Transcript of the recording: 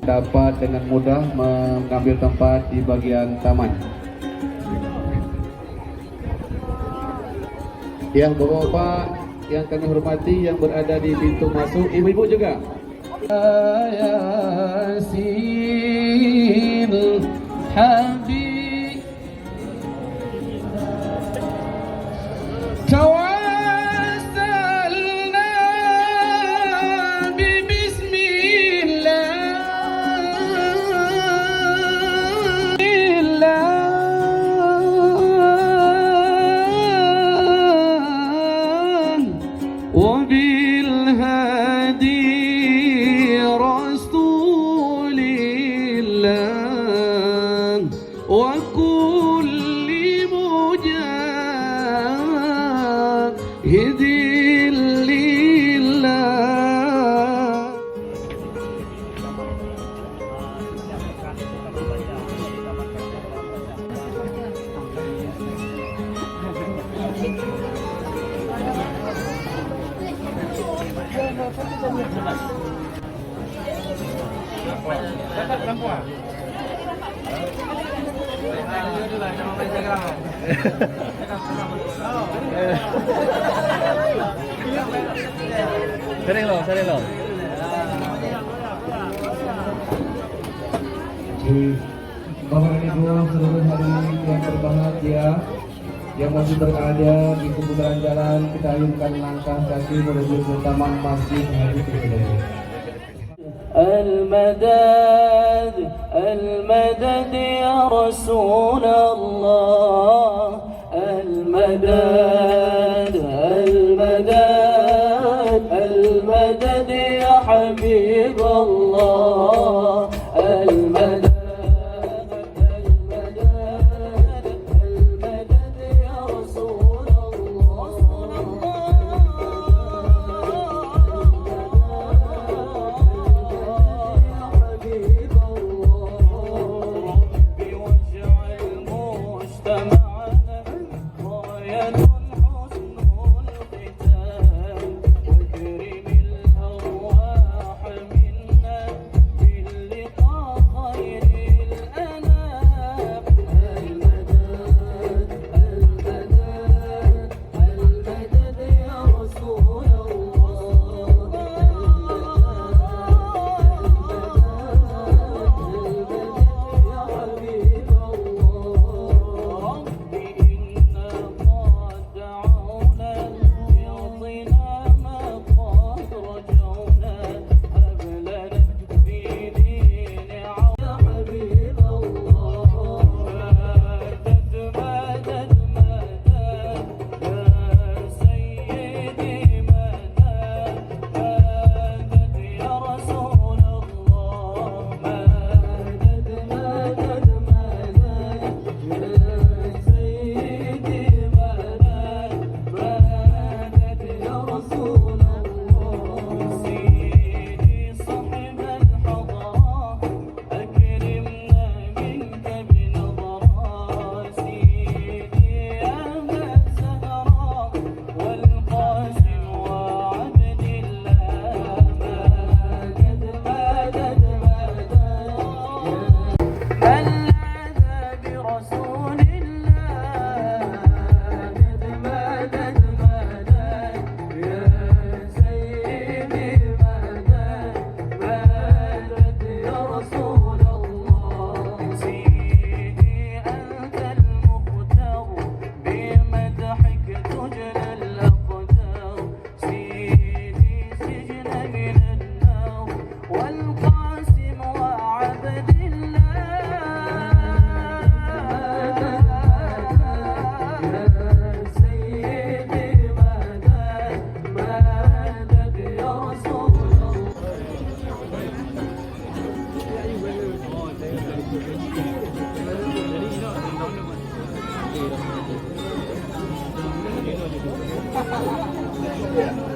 dapat dengan mudah mengambil tempat di bagian taman. Ya, Bapak-bapak yang kami hormati yang berada di pintu masuk, ibu-ibu juga. Yasin Habib Tawassalna bismillah wa bil hadi rasulillah wa kulli mujahidin lillah. Sering loh. Bapak Ibu seluruh hadirin yang berbahagia yang masih berada di seputaran jalan, kita ayunkan langkah kaki menuju ke taman Masjid Habib Hidayat. المدد المدد يا رسول الله المدد المدد المدد يا حبيب الله المدد المدد يا رسول Yeah.